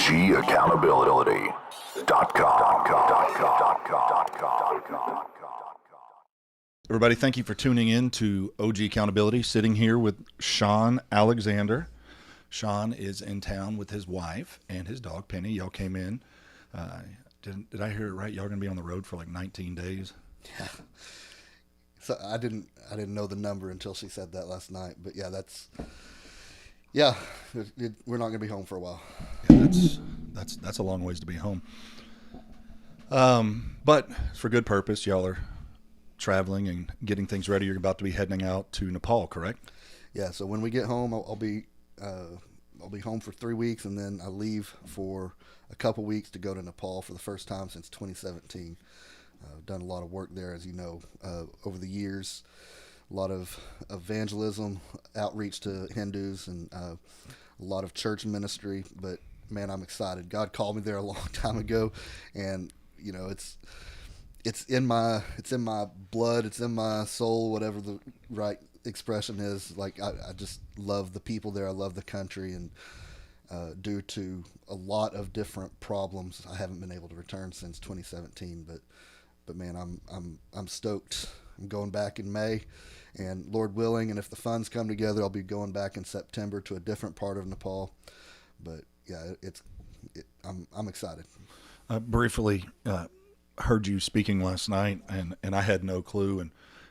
OGAccountability.com. Everybody, thank you for tuning in to OG Accountability. Sitting here with Sean Alexander. Sean is in town with his wife and his dog Penny. Y'all came in. Did I hear it right? Y'all are gonna be on the road for like 19 days. Yeah. So I didn't know the number until she said that last night. But yeah, we're not gonna be home for a while. Yeah, that's a long ways to be home. But for good purpose. Y'all are traveling and getting things ready. You're about to be heading out to Nepal, correct? Yeah. So when we get home, I'll be home for 3 weeks, and then I leave for a couple weeks to go to Nepal for the first time since 2017. I've done a lot of work there, as you know, over the years. A lot of evangelism, outreach to Hindus, and a lot of church ministry. But man, I'm excited. God called me there a long time ago, and you know it's in my blood, it's in my soul, whatever the right expression is. Like I just love the people there. I love the country, and due to a lot of different problems, I haven't been able to return since 2017. But man, I'm stoked. I'm going back in May, and Lord willing, and if the funds come together, I'll be going back in September to a different part of Nepal. But yeah, I'm excited. Briefly heard you speaking last night, and I had no clue,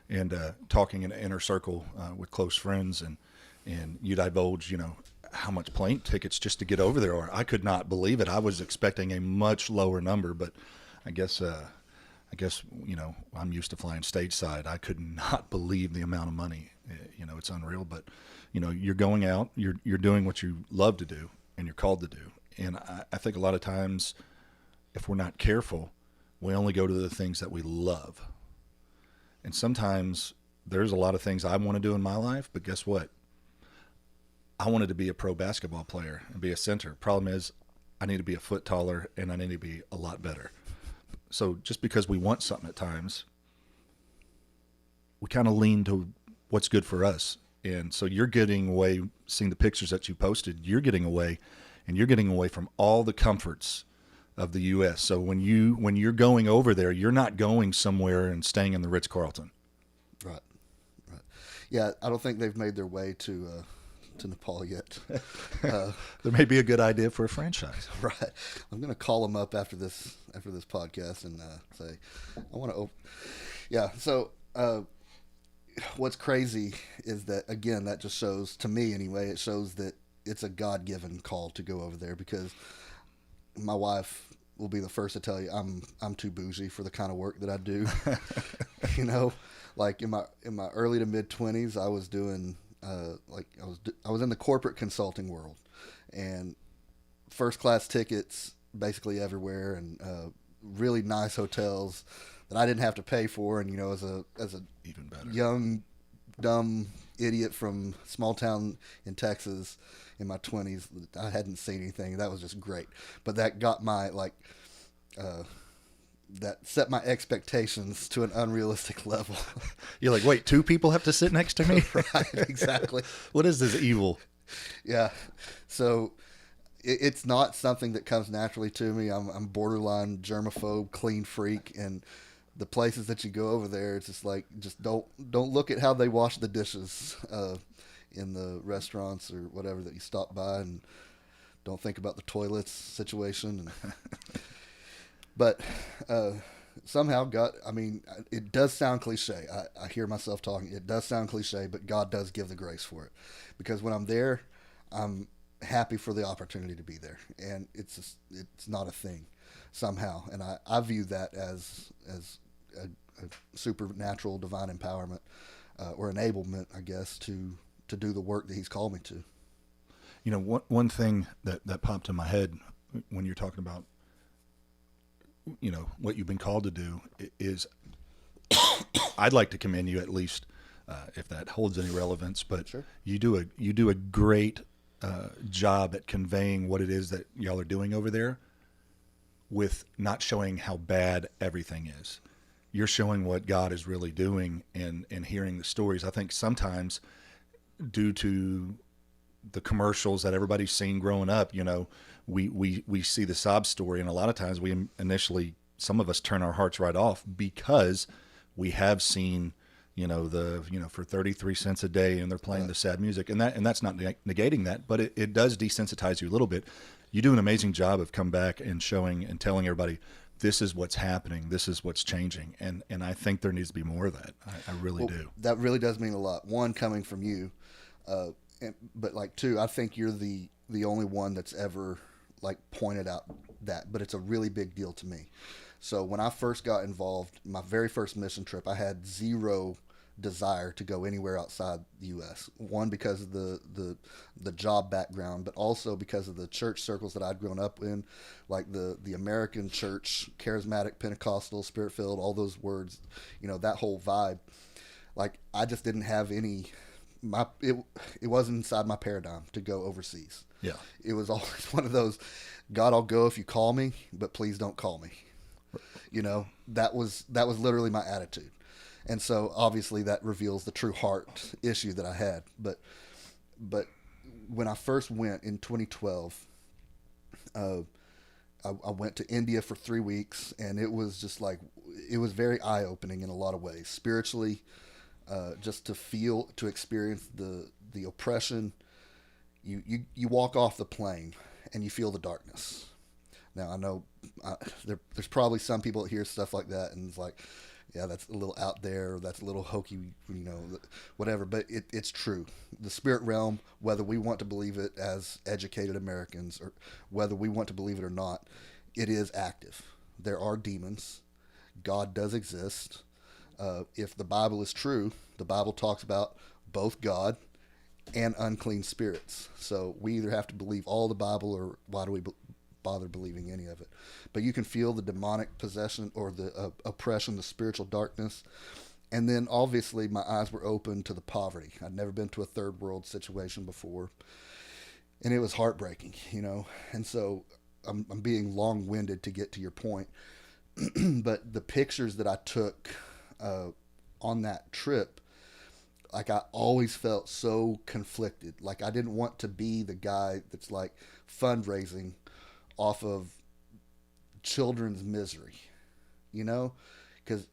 and talking in an inner circle with close friends, and you divulged, how much plane tickets just to get over there are. I could not believe it. I was expecting a much lower number, but I guess I'm used to flying stateside. I could not believe the amount of money. It's unreal. But you're going out, you're doing what you love to do and you're called to do. And I think a lot of times, if we're not careful, we only go to the things that we love. And sometimes there's a lot of things I want to do in my life, but guess what? I wanted to be a pro basketball player and be a center. Problem is, I need to be a foot taller and I need to be a lot better. So just because we want something at times, we kind of lean to what's good for us. And so you're getting away, seeing the pictures that you posted, you're getting away from all the comforts of the U.S. So when you're going over there, you're not going somewhere and staying in the Ritz-Carlton. Right. Yeah, I don't think they've made their way to Nepal yet. There may be a good idea for a franchise. Right. I'm going to call them up after this podcast and say, I want to yeah. So what's crazy is that, again, that just shows, to me anyway, it shows that it's a God-given call to go over there, because my wife will be the first to tell you I'm too bougie for the kind of work that I do. Like in my early to mid 20s, I was doing I was in the corporate consulting world, and first class tickets basically everywhere, and really nice hotels that I didn't have to pay for. And as a even better young dumb idiot from small town in Texas in my 20s, I hadn't seen anything. That was just great. But that got my that set my expectations to an unrealistic level. You're like, wait, 2 people have to sit next to me? Right, exactly. What is this evil? Yeah. So it's not something that comes naturally to me. I'm borderline germaphobe, clean freak, and the places that you go over there, it's just like, just don't look at how they wash the dishes in the restaurants or whatever that you stop by, and don't think about the toilets situation. But somehow God, it does sound cliche. I hear myself talking. It does sound cliche, but God does give the grace for it. Because when I'm there, I'm happy for the opportunity to be there. And it's not a thing somehow. And I view that as a supernatural divine empowerment or enablement, I guess, to do the work that He's called me to. One thing that popped in my head when you're talking about what you've been called to do is I'd like to commend you, at least if that holds any relevance, but Sure. you do a great job at conveying what it is that y'all are doing over there, with not showing how bad everything is. You're showing what God is really doing, and hearing the stories. I think sometimes, due to the commercials that everybody's seen growing up. We see the sob story, and a lot of times we initially, some of us turn our hearts right off because we have seen, for 33 cents a day, and they're playing the sad music, and that's not negating that, but it does desensitize you a little bit. You do an amazing job of coming back and showing and telling everybody, this is what's happening, this is what's changing, and I think there needs to be more of that. I really do. That really does mean a lot. One, coming from you, but like two, I think you're the only one that's ever like pointed out that, but it's a really big deal to me. So when I first got involved, my very first mission trip, I had zero desire to go anywhere outside the U.S. One, because of the job background, but also because of the church circles that I'd grown up in, like the American church, charismatic, Pentecostal, spirit-filled, all those words, that whole vibe. Like, I just didn't have it wasn't inside my paradigm to go overseas. Yeah. It was always one of those, God, I'll go if you call me, but please don't call me. That was literally my attitude. And so obviously that reveals the true heart issue that I had. But when I first went in 2012, I went to India for 3 weeks, and it was just like, it was very eye-opening in a lot of ways. Spiritually, just to experience the oppression. You walk off the plane and you feel the darkness. Now, I know there's probably some people that hear stuff like that and it's like, yeah, that's a little out there, or that's a little hokey, whatever. But it's true. The spirit realm, whether we want to believe it as educated Americans or whether we want to believe it or not, it is active. There are demons. God does exist. If the Bible is true, the Bible talks about both God and unclean spirits. So we either have to believe all the Bible, or why do we bother believing any of it? But you can feel the demonic possession or the oppression, the spiritual darkness. And then obviously my eyes were open to the poverty. I'd never been to a third world situation before, and it was heartbreaking, And so I'm being long-winded to get to your point, but the pictures that I took on that trip, like, I always felt so conflicted. Like, I didn't want to be the guy that's like fundraising off of children's misery, because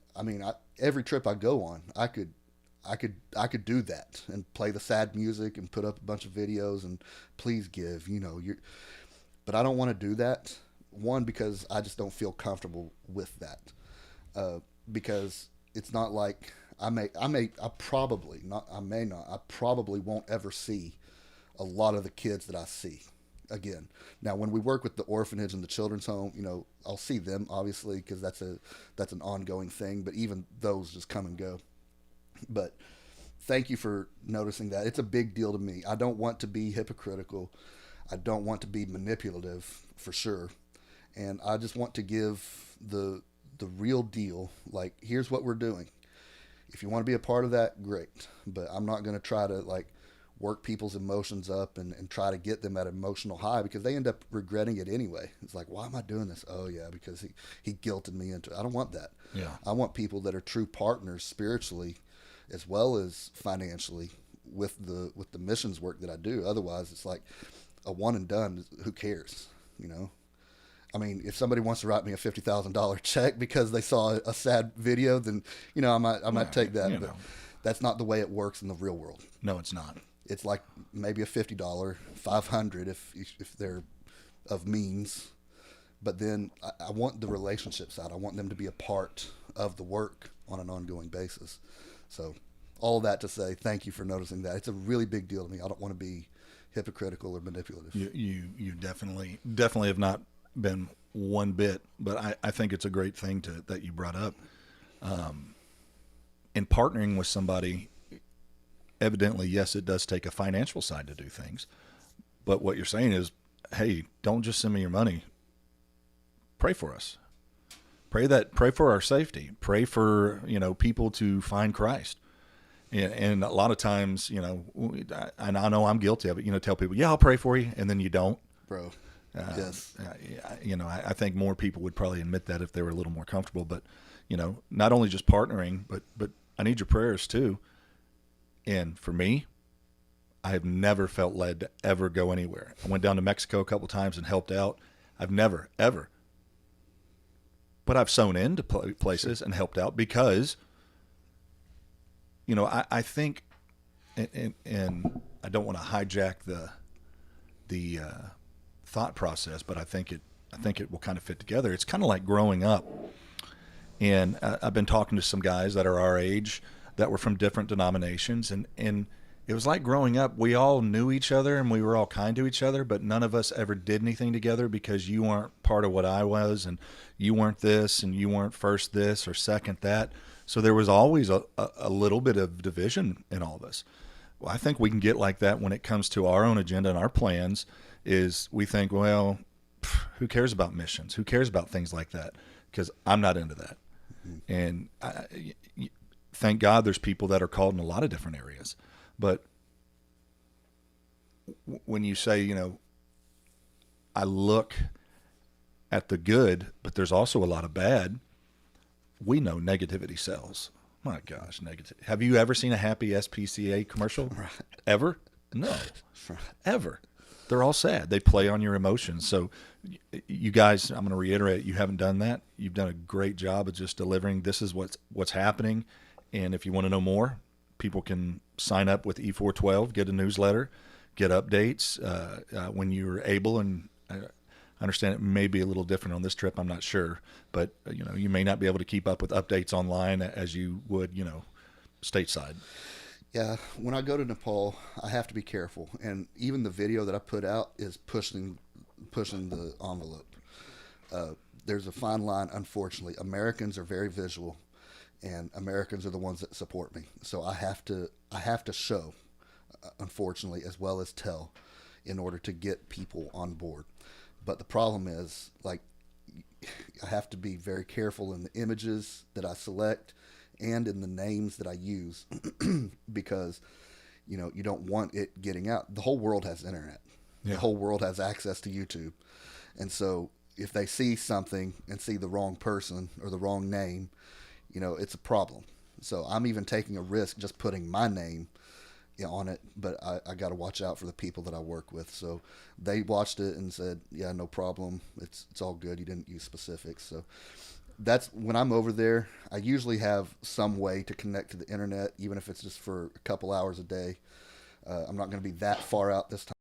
every trip I go on, I could do that and play the sad music and put up a bunch of videos and please give, but I don't want to do that. One, because I just don't feel comfortable with that, because it's not like I probably won't ever see a lot of the kids that I see again. Now, when we work with the orphanage and the children's home, I'll see them obviously, because that's an ongoing thing, but even those just come and go. But thank you for noticing that. It's a big deal to me. I don't want to be hypocritical. I don't want to be manipulative, for sure. And I just want to give the real deal. Like, here's what we're doing. If you want to be a part of that, great. But I'm not going to try to work people's emotions up and try to get them at an emotional high, because they end up regretting it anyway. It's like, why am I doing this? Oh yeah, because he guilted me into it. I don't want that. Yeah. I want people that are true partners spiritually as well as financially with the missions work that I do. Otherwise, it's like a one and done. Who cares? If somebody wants to write me a $50,000 check because they saw a sad video, then I might take that. But that's not the way it works in the real world. No, it's not. It's like maybe a $50, $500 if they're of means. But then I want the relationship side. I want them to be a part of the work on an ongoing basis. So all of that to say, thank you for noticing that. It's a really big deal to me. I don't want to be hypocritical or manipulative. You definitely have not been one bit, but I think it's a great thing that you brought up. In partnering with somebody, evidently, yes, it does take a financial side to do things. But what you're saying is, hey, don't just send me your money. Pray for us. Pray for our safety. Pray for, people to find Christ. And a lot of times, and I know I'm guilty of it, tell people, yeah, I'll pray for you. And then you don't. Bro. Yes. I think more people would probably admit that if they were a little more comfortable, but, not only just partnering, but I need your prayers too. And for me, I have never felt led to ever go anywhere. I went down to Mexico a couple times and helped out. I've never, ever. But I've sewn into places and helped out because, I think, and I don't want to hijack the thought process, but I think it will kind of fit together. It's kind of like growing up. And I've been talking to some guys that are our age that were from different denominations, and it was like growing up. We all knew each other and we were all kind to each other, but none of us ever did anything together because you weren't part of what I was, and you weren't this, and you weren't first this or second that. So there was always a little bit of division in all of us. Well, I think we can get like that when it comes to our own agenda and our plans. Is we think, well, who cares about missions? Who cares about things like that? Because I'm not into that. And thank God there's people that are called in a lot of different areas. But when you say, I look at the good, but there's also a lot of bad, we know negativity sells. My gosh, negative. Have you ever seen a happy SPCA commercial? Right. Ever? No. Right. Ever. They're all sad. They play on your emotions. So you guys, I'm going to reiterate, you haven't done that. You've done a great job of just delivering. This is what's happening. And if you want to know more, people can sign up with e412, get a newsletter, get updates when you're able. And I understand it may be a little different on this trip. I'm not sure. But, you may not be able to keep up with updates online as you would, stateside. Yeah, when I go to Nepal, I have to be careful, and even the video that I put out is pushing the envelope. There's a fine line. Unfortunately, Americans are very visual, and Americans are the ones that support me. So I have to show, unfortunately, as well as tell, in order to get people on board. But the problem is, like, I have to be very careful in the images that I select and in the names that I use because, you don't want it getting out. The whole world has internet. Yeah. The whole world has access to YouTube. And so if they see something and see the wrong person or the wrong name, it's a problem. So I'm even taking a risk just putting my name on it, but I got to watch out for the people that I work with. So they watched it and said, yeah, no problem. It's all good. You didn't use specifics. So that's when I'm over there. I usually have some way to connect to the internet, even if it's just for a couple hours a day. I'm not going to be that far out this time.